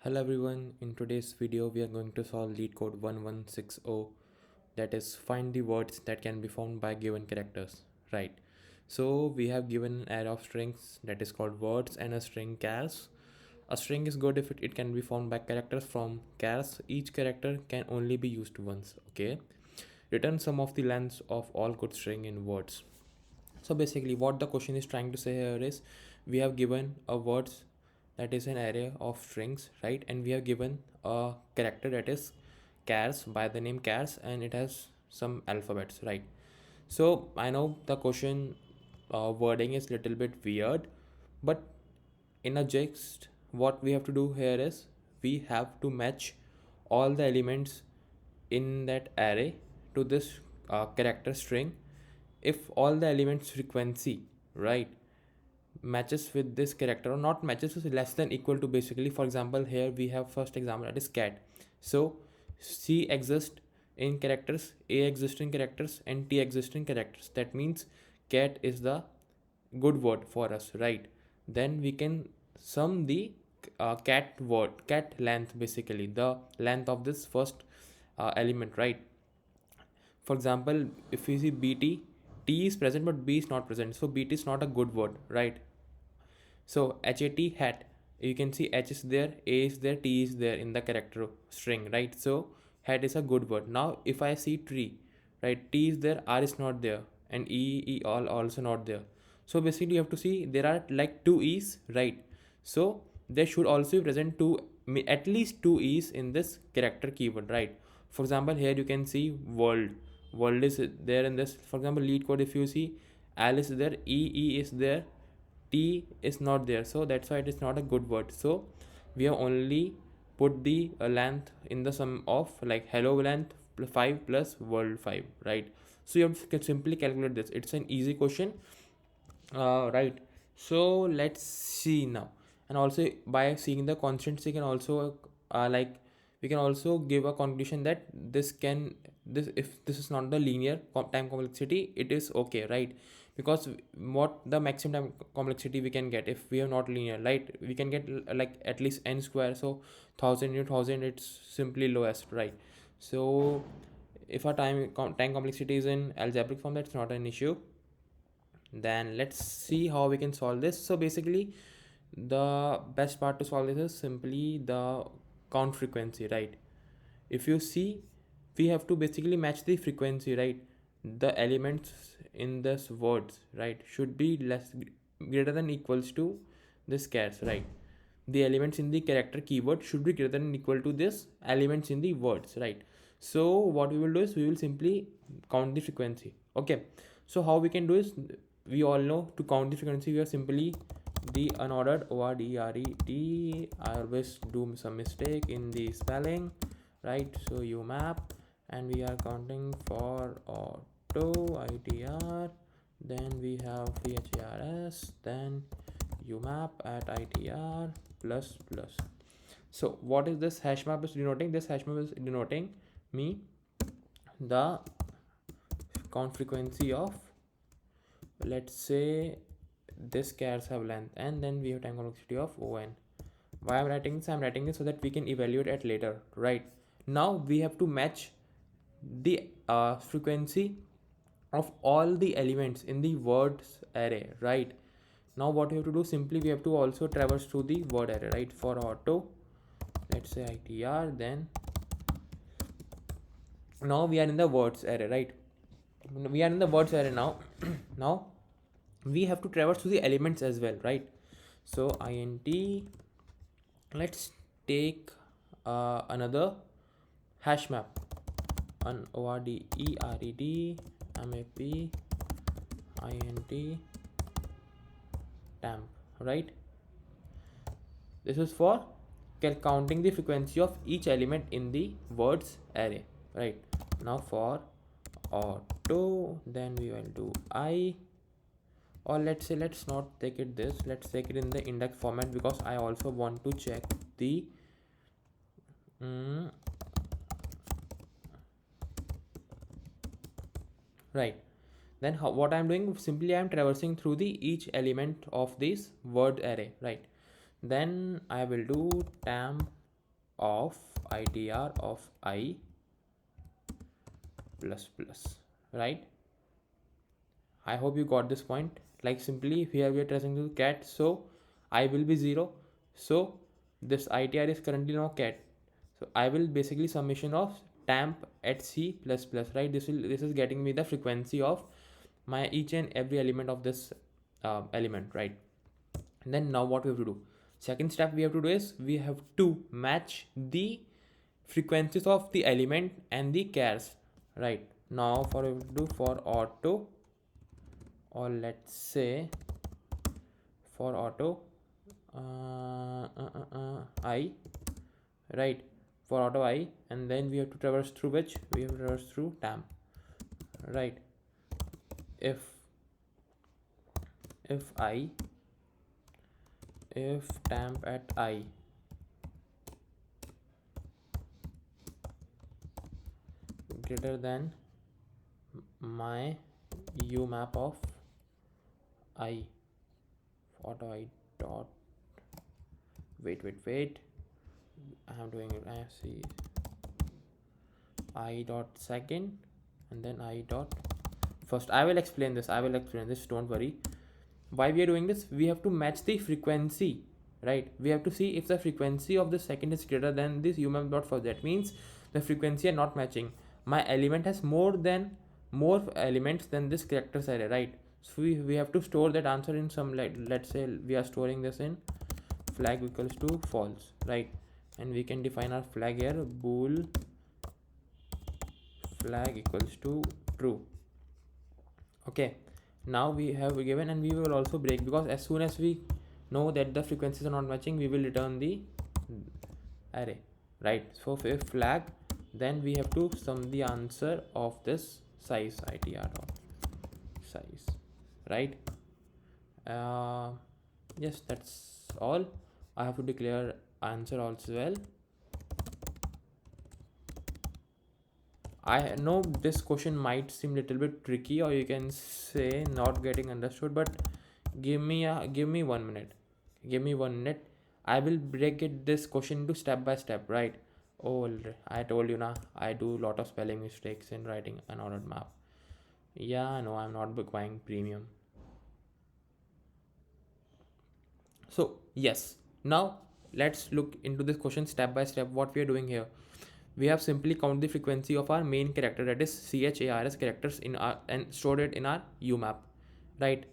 Hello everyone, in today's video we are going to solve LeetCode 1160, that is find the words that can be found by given characters, right? So we have given an array of strings that is called words and a string chars. A string is good if it can be found by characters from chars. Each character can only be used once, okay? Return sum of the lengths of all good string in words. So basically what the question is trying to say here is we have given a words that is an array of strings, right? And we have given a character that is chars by the name chars, and it has some alphabets, right? So I know the question wording is little bit weird, but in a gist what we have to do here is we have to match all the elements in that array to this character string. If all the elements frequency, right, matches with this character, or not matches, is less than equal to, basically, for example, here we have first example that is cat. So C exists in characters, A exists in characters, and T exists in characters. That means cat is the good word for us, right? Then we can sum the cat length, basically the length of this first element, right? For example, if we see bt, t is present but b is not present, so bt is not a good word, right? So hat, you can see h is there, a is there, t is there in the character string, right? So hat is a good word. Now if I see tree, right, t is there, r is not there, and e all also not there. So basically you have to see there are like two e's, right? So there should also be present at least two e's in this character keyword, right? For example, here you can see world is there in this. For example, LeetCode, if you see, L is there, e is there, T is not there, so that's why it is not a good word. So we have only put the length in the sum of like hello length 5 plus world 5, right? So you have to simply calculate this. It's an easy question, right? So let's see now. And also by seeing the constants, you can also like we can also give a conclusion that this, if this is not the linear time complexity, it is okay, right? Because what the maximum time complexity we can get if we are not linear, right? We can get like at least n square, so 1000 into 1000, it's simply lowest, right? So if our time complexity is in algebraic form, that's not an issue. Then let's see how we can solve this. So basically the best part to solve this is simply the count frequency, right? If you see, we have to basically match the frequency, right? The elements in this words, right, should be less greater than equals to this chars, right? The elements in the character keyword should be greater than equal to this elements in the words, right? So what we will do is we will simply count the frequency, okay? So how we can do is, we all know to count the frequency we are simply the unordered ORDERED. I always do some mistake in the spelling, right? So you map, and we are counting for auto ITR, then we have VHARS, then you map at ITR plus plus. So what is this hash map is denoting? This hash map is denoting me the count frequency of, let's say, this chars have length, and then we have time complexity of on. Why I'm writing this? I'm writing this so that we can evaluate it later, right? Now we have to match the frequency of all the elements in the words array, right? Now what we have to do, simply we have to also traverse through the word array, right? For auto, let's say ITR, then now we are in the words array, right? We are in the words array now. Now we have to traverse through the elements as well, right? So int, let's take another hash map, an ORDERED map int temp, right? This is for counting the frequency of each element in the words array, right? Now for auto, then we will do I, or let's say, let's not take it this, let's take it in the index format, because I also want to check the right. Then what I'm doing, simply I'm traversing through the each element of this word array, right? Then I will do temp of itr of I plus plus, right? I hope you got this point. Like simply here we are tracing to cat, so I will be 0. So this itr is currently now cat. So I will basically summation of temp at c plus plus, right? This is getting me the frequency of my each and every element of this element, right? And then now what we have to do? Second step we have to do is we have to match the frequencies of the element and the chars, right? Now for we have to do for auto, or let's say for auto I, right? For auto I, and then we have to traverse through which we have to traverse through temp, right? if I, if temp at I greater than my u map of I, auto I dot, wait, I am doing it. I see I dot second, and then I dot first. I will explain this, don't worry. Why we are doing this? We have to match the frequency, right? We have to see if the frequency of the second is greater than this umap dot first. That means the frequency are not matching. My element has more elements than this characters array, right? So we have to store that answer in some, like let's say we are storing this in flag equals to false, right? And we can define our flag here, bool flag equals to true. Okay, now we have given, and we will also break, because as soon as we know that the frequencies are not matching, we will return the array, right? So if flag, then we have to sum the answer of this size itr dot size, right? Yes, that's all. I have to declare answer also well. I know this question might seem little bit tricky, or you can say not getting understood, but give me 1 minute. Give me 1 minute. I will break it this question into step by step, right? Oh, I told you na, I do lot of spelling mistakes in writing an ordered map. Yeah, no, I'm not buying premium. So yes, now let's look into this question step by step. What we are doing here, we have simply count the frequency of our main character, that is chars characters in our, and stored it in our umap, right?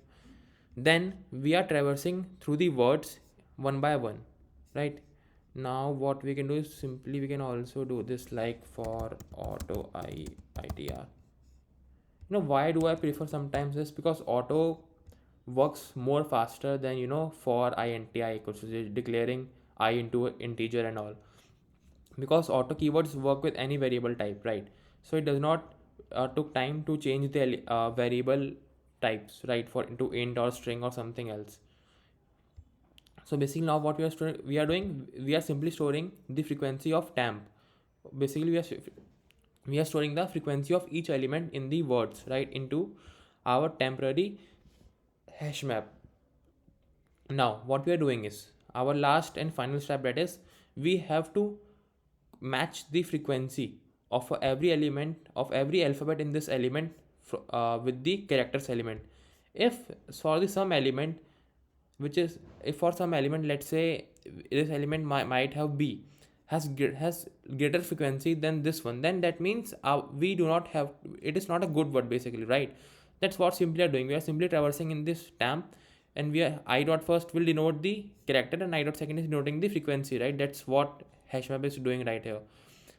Then we are traversing through the words one by one, right? Now what we can do is simply we can also do this like for auto itr. Why do I prefer sometimes this? Because auto works more faster than for int I equals to declaring I into integer and all, because auto keywords work with any variable type, right? So it does not took time to change the variable types, right, for into int or string or something else. So basically now what we are simply storing the frequency of temp. Basically we are storing the frequency of each element in the words, right, into our temporary hash map. Now what we are doing is our last and final step, that is we have to match the frequency of every element of every alphabet in this element with the characters element. If for the some element, which is, if for some element, let's say this element might have b, has greater frequency than this one, then that means we do not have, it is not a good word basically, right? That's what simply are doing. We are simply traversing in this temp, and we are I dot first will denote the character and I dot second is denoting the frequency, right? That's what hashmap is doing right here.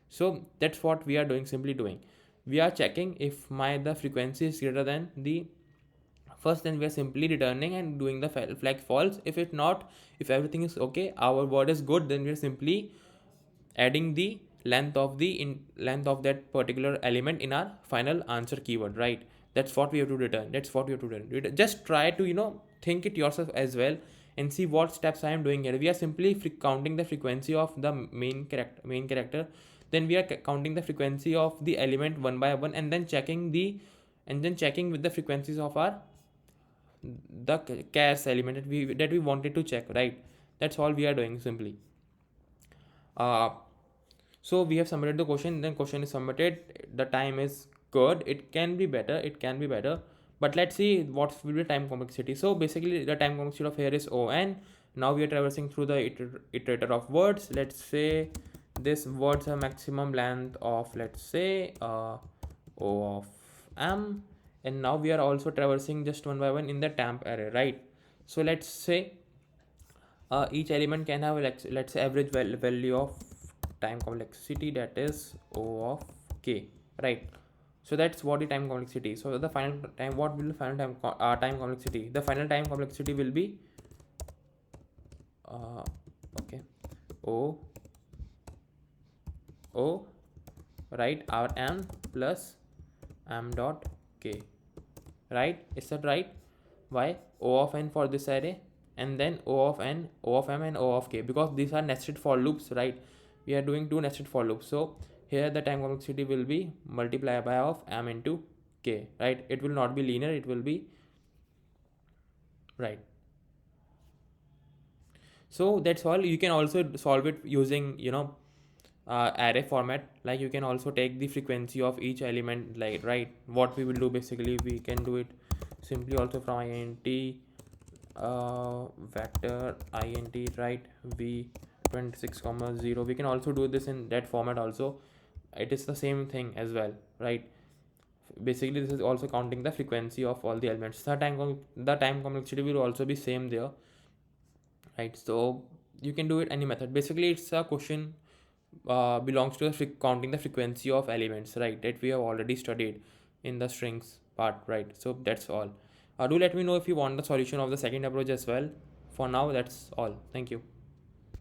So that's what we are doing, simply doing. We are checking if the frequency is greater than the first, then we are simply returning and doing the flag false. If it not, if everything is okay, our word is good, then we are simply adding the length of length of that particular element in our final answer keyword, right? That's what we have to return. Just try to think it yourself as well, and see what steps I am doing here. We are simply counting the frequency of the main character, then we are counting the frequency of the element one by one, and then checking with the frequencies of the chars element that we wanted to check, right? That's all we are doing simply. So we have submitted the question, then question is submitted, the time is good. It can be better, but let's see what will be time complexity. So basically the time complexity of here is O, and now we are traversing through the iterator of words. Let's say this words have maximum length of, let's say, O of M, and now we are also traversing just one by one in the temp array, right? So let's say each element can have, let's say, average value of time complexity, that is O of k, right? So that's what the time complexity. So the final time, what will the final time complexity? The final time complexity will be okay, O O, right, our M plus M dot k, right? Is that right? Why? O of n for this array, and then O of n, O of m, and O of k, because these are nested for loops, right? We are doing two nested for loops. So here the time complexity will be multiplied by of m into k, right? It will not be linear, it will be, right? So that's all. You can also solve it using, array format. Like you can also take the frequency of each element, like, right? What we will do, basically we can do it simply also from int vector int, right, v26,0. We can also do this in that format also. It is the same thing as well, right? Basically this is also counting the frequency of all the elements. The time complexity will also be same there, right? So you can do it any method. Basically it's a question belongs to the counting the frequency of elements, right, that we have already studied in the strings part, right? So that's all. Do let me know if you want the solution of the second approach as well. For now, that's all. Thank you.